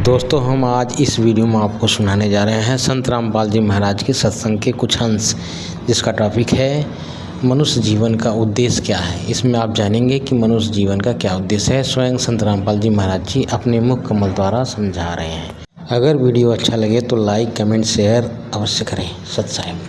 दोस्तों हम आज इस वीडियो में आपको सुनाने जा रहे हैं संत रामपाल जी महाराज के सत्संग के कुछ अंश, जिसका टॉपिक है मनुष्य जीवन का उद्देश्य क्या है। इसमें आप जानेंगे कि मनुष्य जीवन का क्या उद्देश्य है। स्वयं संत रामपाल जी महाराज जी अपने मुख कमल द्वारा समझा रहे हैं। अगर वीडियो अच्छा लगे तो लाइक, कमेंट, शेयर अवश्य करें। सत साहिब।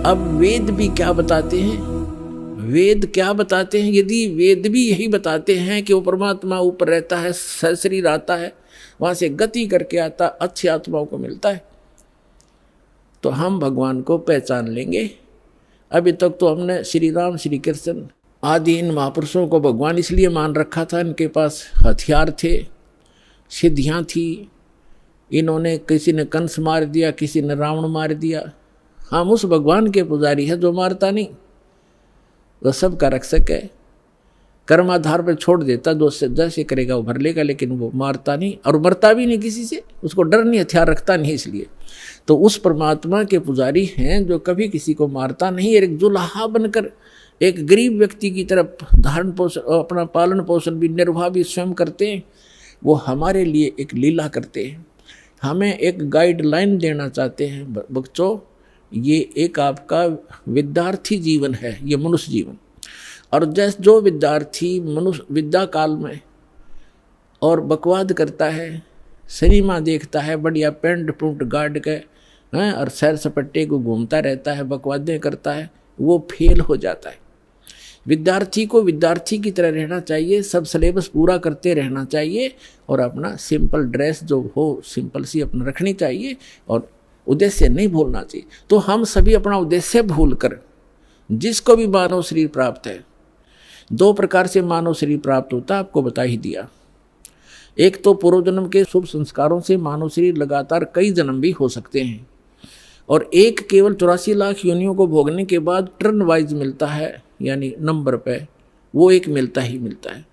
अब वेद भी क्या बताते हैं? वेद क्या बताते हैं? यदि वेद भी यही बताते हैं कि वो परमात्मा ऊपर रहता है, सशरीर आता है, वहां से गति करके आता, अच्छी आत्माओं को मिलता है, तो हम भगवान को पहचान लेंगे। अभी तक तो हमने श्री राम, श्री कृष्ण आदि इन महापुरुषों को भगवान इसलिए मान रखा था, इनके पास हथियार थे, सिद्धियां थी। इन्होंने, किसी ने कंस मार दिया, किसी ने रावण मार दिया। हम उस भगवान के पुजारी हैं जो मारता नहीं, वो सबका रक्षक है। कर्माधार पर छोड़ देता, जो जैसे करेगा वो भर लेगा, लेकिन वो मारता नहीं और मरता भी नहीं किसी से, उसको डर नहीं, हथियार रखता नहीं। इसलिए तो उस परमात्मा के पुजारी हैं जो कभी किसी को मारता नहीं। एक जुलाहा बनकर एक गरीब व्यक्ति की तरफ धारण पोषण, अपना पालन पोषण भी, निर्वाह भी स्वयं करते हैं। वो हमारे लिए एक लीला करते हैं, हमें एक गाइडलाइन देना चाहते हैं। बच्चों, ये एक आपका विद्यार्थी जीवन है, ये मनुष्य जीवन। और जैसे जो विद्यार्थी मनुष्य विद्या काल में और बकवाद करता है, सिनेमा देखता है, बढ़िया पेंट पुंट गाड़ के हैं और सैर सपट्टे को घूमता रहता है, बकवादें करता है, वो फेल हो जाता है। विद्यार्थी को विद्यार्थी की तरह रहना चाहिए, सब सिलेबस पूरा करते रहना चाहिए और अपना सिंपल ड्रेस जो हो सिंपल सी अपना रखनी चाहिए और उद्देश्य नहीं भूलना चाहिए। तो हम सभी अपना उद्देश्य भूलकर, जिसको भी मानव शरीर प्राप्त है, दो प्रकार से मानव शरीर प्राप्त होता है, आपको बता ही दिया। एक तो पूर्व जन्म के शुभ संस्कारों से मानव शरीर लगातार कई जन्म भी हो सकते हैं, और एक केवल 84 लाख योनियों को भोगने के बाद टर्न वाइज मिलता है, यानी नंबर पे वो एक मिलता ही मिलता है।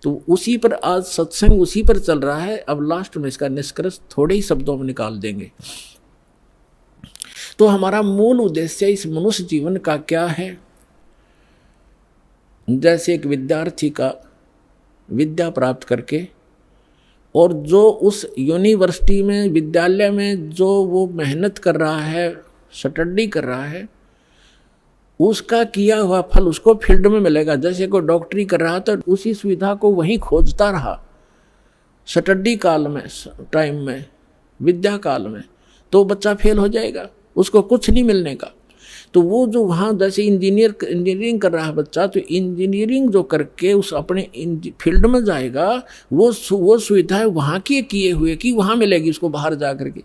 तो उसी पर आज सत्संग उसी पर चल रहा है। अब लास्ट में इसका निष्कर्ष थोड़े ही शब्दों में निकाल देंगे। तो हमारा मूल उद्देश्य इस मनुष्य जीवन का क्या है? जैसे एक विद्यार्थी का विद्या प्राप्त करके, और जो उस यूनिवर्सिटी में, विद्यालय में जो वो मेहनत कर रहा है, स्टडी कर रहा है, उसका किया हुआ फल उसको फील्ड में मिलेगा। जैसे कोई डॉक्टरी कर रहा तो उसी सुविधा को वहीं खोजता रहा स्टडी काल में, टाइम में, विद्या काल में, तो बच्चा फेल हो जाएगा, उसको कुछ नहीं मिलने का। तो वो जो वहाँ जैसे इंजीनियरिंग कर रहा है बच्चा, तो इंजीनियरिंग जो करके उस अपने फील्ड में जाएगा, वो सुविधा है वहाँ की किए हुए की वहाँ मिलेगी उसको बाहर जा करके।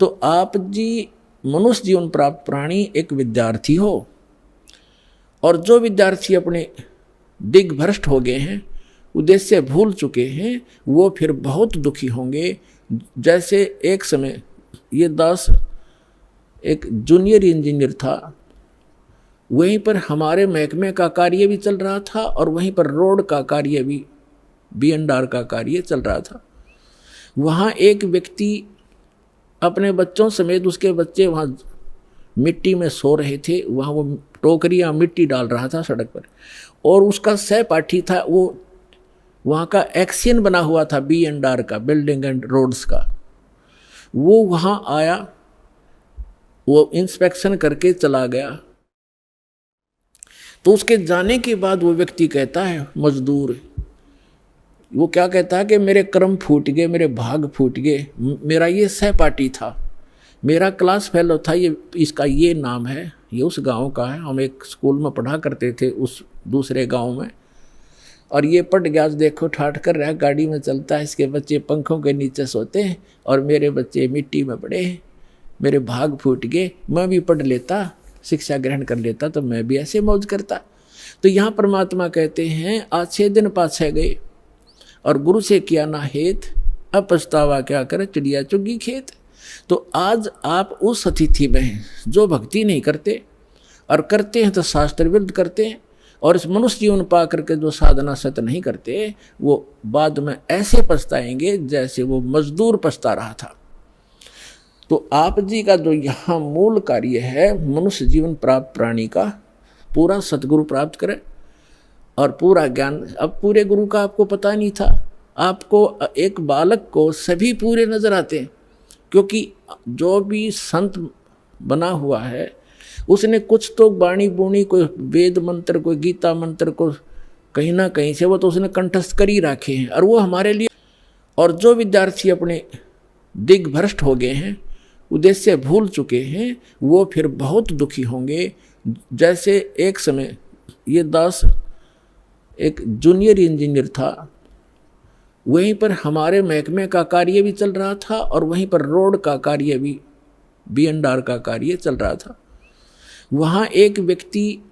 तो आप जी मनुष्य जीवन प्राप्त प्राणी एक विद्यार्थी हो, और जो विद्यार्थी अपने दिग्भ्रष्ट हो गए हैं, उद्देश्य भूल चुके हैं, वो फिर बहुत दुखी होंगे। जैसे एक समय ये दास एक जूनियर इंजीनियर था, वहीं पर हमारे महकमे का कार्य भी चल रहा था और वहीं पर रोड का कार्य भी, B&R का कार्य चल रहा था। वहाँ एक व्यक्ति अपने बच्चों समेत, उसके बच्चे वहाँ मिट्टी में सो रहे थे, वहाँ वो टोकरियाँ मिट्टी डाल रहा था सड़क पर, और उसका सहपाठी था, वो वहाँ का एक्शन बना हुआ था B&R का, बिल्डिंग एंड रोड्स का। वो वहाँ आया, वो इंस्पेक्शन करके चला गया। तो उसके जाने के बाद वो व्यक्ति कहता है, मजदूर, वो क्या कहता है कि मेरे कर्म फूट गए, मेरे भाग फूट गए। मेरा ये सहपाठी था, मेरा क्लास फेलो था, ये इसका ये नाम है, ये उस गांव का है, हम एक स्कूल में पढ़ा करते थे उस दूसरे गांव में, और ये पट गया, देखो ठाठ कर रहा है, गाड़ी में चलता है, इसके बच्चे पंखों के नीचे सोते हैं और मेरे बच्चे मिट्टी में पड़े हैं, मेरे भाग फूट गए। मैं भी पढ़ लेता, शिक्षा ग्रहण कर लेता, तो मैं भी ऐसे मौज करता। तो यहाँ परमात्मा कहते हैं, आज 6 दिन पाछे गए और गुरु से किया ना हेत, अब पछतावा क्या करे, चिड़िया चुगी खेत। तो आज आप उस अतिथि में हैं जो भक्ति नहीं करते, और करते हैं तो शास्त्र विरुद्ध करते हैं, और इस मनुष्य जीवन पा करके जो साधना सत्य नहीं करते, वो बाद में ऐसे पछताएंगे जैसे वो मजदूर पछता रहा था। तो आप जी का जो यहाँ मूल कार्य है, मनुष्य जीवन प्राप्त प्राणी का पूरा सतगुरु प्राप्त करे और पूरा ज्ञान। अब पूरे गुरु का आपको पता नहीं था, आपको एक बालक को सभी पूरे नजर आते हैं, क्योंकि जो भी संत बना हुआ है उसने कुछ तो बाणी बूणी, कोई वेद मंत्र, कोई गीता मंत्र को कहीं ना कहीं से वो तो उसने कंठस्थ कर ही रखे हैं, और वो हमारे लिए। और जो विद्यार्थी अपने दिग्भ्रष्ट हो गए हैं, उद्देश्य भूल चुके हैं, वो फिर बहुत दुखी होंगे। जैसे एक समय ये दास एक जूनियर इंजीनियर था, वहीं पर हमारे महकमे का कार्य भी चल रहा था और वहीं पर रोड का कार्य भी, B&R का कार्य चल रहा था। वहाँ एक व्यक्ति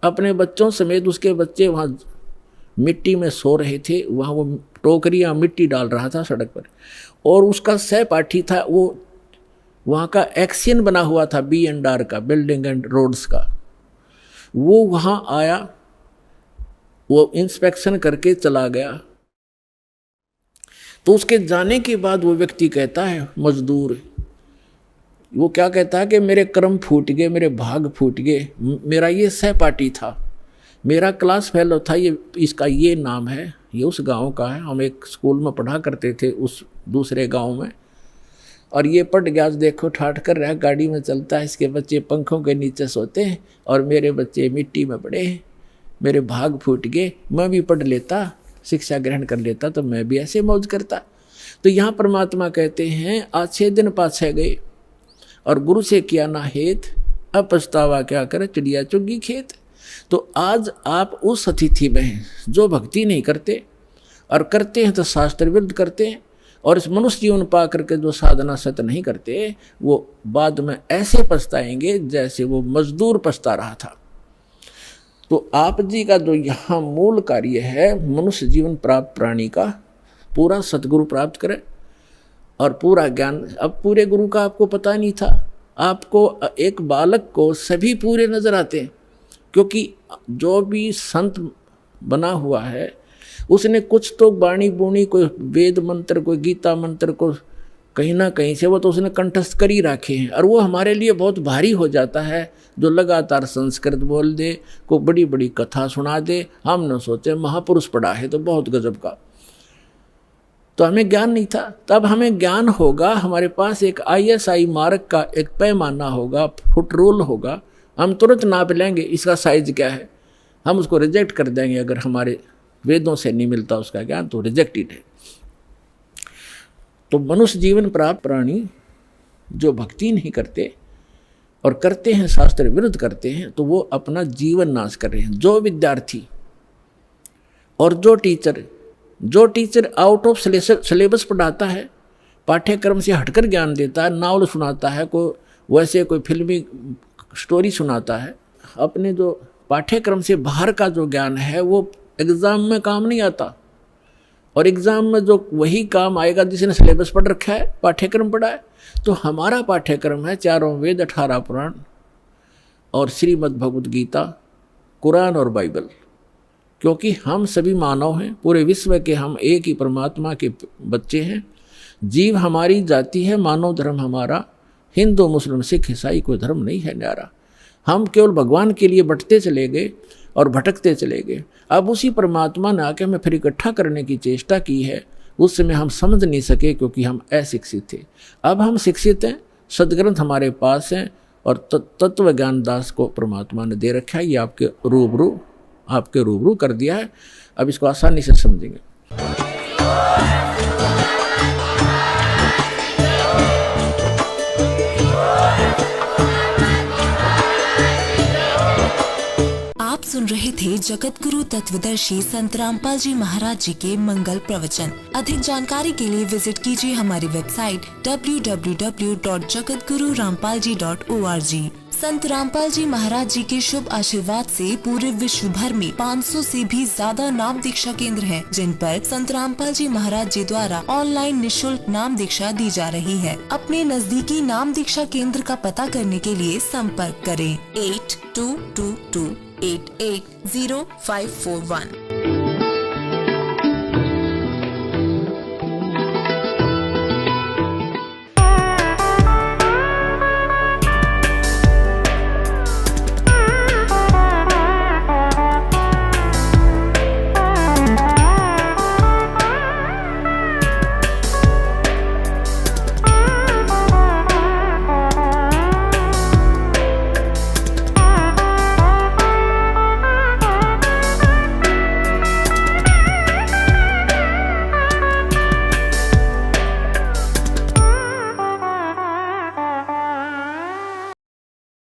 अपने बच्चों समेत, उसके बच्चे वहाँ मिट्टी में सो रहे थे, वहाँ वो टोकरियाँ मिट्टी डाल रहा था सड़क पर, और उसका सहपाठी था, वो वहाँ का एक्शन बना हुआ था B&R का, बिल्डिंग एंड रोड्स का। वो वहाँ आया, वो इंस्पेक्शन करके चला गया। तो उसके जाने के बाद वो व्यक्ति कहता है, मजदूर, वो क्या कहता है कि मेरे कर्म फूट गए, मेरे भाग फूट गए। मेरा ये सहपाठी था, मेरा क्लास फेलो था, ये इसका ये नाम है, ये उस गांव का है, हम एक स्कूल में पढ़ा करते थे उस दूसरे गांव में, और ये पट गया, देखो ठाठ कर रहा है, गाड़ी में चलता है, इसके बच्चे पंखों के नीचे सोते हैं और मेरे बच्चे मिट्टी में पड़े हैं, मेरे भाग फूट गए। मैं भी पढ़ लेता, शिक्षा ग्रहण कर लेता, तो मैं भी ऐसे मौज करता। तो यहाँ परमात्मा कहते हैं, अच्छे दिन पाछे गए और गुरु से किया ना हेत, अब पछतावा क्या करे, चिड़िया चुगी खेत। तो आज आप उस अतिथि में हैं जो भक्ति नहीं करते, और करते हैं तो शास्त्र विरुद्ध करते हैं, और इस मनुष्य जीवन पा करके जो साधना सत्य नहीं करते, वो बाद में ऐसे पछताएंगे जैसे वो मजदूर पछता रहा था। तो आप जी का जो यहाँ मूल कार्य है, मनुष्य जीवन प्राप्त प्राणी का पूरा सतगुरु प्राप्त करे और पूरा ज्ञान। अब पूरे गुरु का आपको पता नहीं था, आपको एक बालक को सभी पूरे नजर आते हैं, क्योंकि जो भी संत बना हुआ है उसने कुछ तो बाणी बूणी, कोई वेद मंत्र, कोई गीता मंत्र को कहीं ना कहीं से वो तो उसने कंठस्थ कर ही रखे हैं, और वो हमारे लिए बहुत भारी हो जाता है। जो लगातार संस्कृत बोल दे, को बड़ी बड़ी कथा सुना दे, हमने सोचे महापुरुष पढ़ा है तो बहुत गजब का, तो हमें ज्ञान नहीं था। तब हमें ज्ञान होगा, हमारे पास एक ISI मार्क का एक पैमाना होगा, फुट रूल होगा, हम तुरंत नाप लेंगे इसका साइज क्या है, हम उसको रिजेक्ट कर देंगे। अगर हमारे वेदों से नहीं मिलता उसका ज्ञान तो रिजेक्टेड है। तो मनुष्य जीवन प्राप्त प्राणी जो भक्ति नहीं करते और करते हैं शास्त्र विरुद्ध करते हैं, तो वो अपना जीवन नाश कर रहे हैं। जो विद्यार्थी और जो टीचर आउट ऑफ सिलेबस पढ़ाता है, पाठ्यक्रम से हटकर ज्ञान देता है, नावल सुनाता है, वैसे कोई फिल्मी स्टोरी सुनाता है, अपने जो पाठ्यक्रम से बाहर का जो ज्ञान है वो एग्ज़ाम में काम नहीं आता, और एग्ज़ाम में जो वही काम आएगा जिसने सिलेबस पढ़ रखा है, पाठ्यक्रम पढ़ा है। तो हमारा पाठ्यक्रम है 4 वेद, 18 पुराण और श्रीमद् भगवद गीता, कुरान और बाइबल, क्योंकि हम सभी मानव हैं, पूरे विश्व के हम एक ही परमात्मा के बच्चे हैं। जीव हमारी जाति है, मानव धर्म हमारा, हिंदू मुस्लिम सिख ईसाई कोई धर्म नहीं है न्यारा। हम केवल भगवान के लिए बंटते चले गए और भटकते चले गए। अब उसी परमात्मा ने आके हमें फिर इकट्ठा करने की चेष्टा की है, उस समय हम समझ नहीं सके क्योंकि हम अशिक्षित थे। अब हम शिक्षित हैं, सदग्रंथ हमारे पास हैं, और तत्व ज्ञान दास को परमात्मा ने दे रखा है, ये आपके रूबरू कर दिया है। अब इसको आसानी से समझेंगे। आप सुन रहे थे जगत गुरु तत्वदर्शी संत रामपाल जी महाराज जी के मंगल प्रवचन। अधिक जानकारी के लिए विजिट कीजिए हमारी वेबसाइट www.jagatgururampalji.org। संत रामपाल जी महाराज जी के शुभ आशीर्वाद से पूरे विश्व भर में 500 से भी ज्यादा नाम दीक्षा केंद्र हैं, जिन पर संत रामपाल जी महाराज जी द्वारा ऑनलाइन निशुल्क नाम दीक्षा दी जा रही है। अपने नजदीकी नाम दीक्षा केंद्र का पता करने के लिए संपर्क करें 8222880541।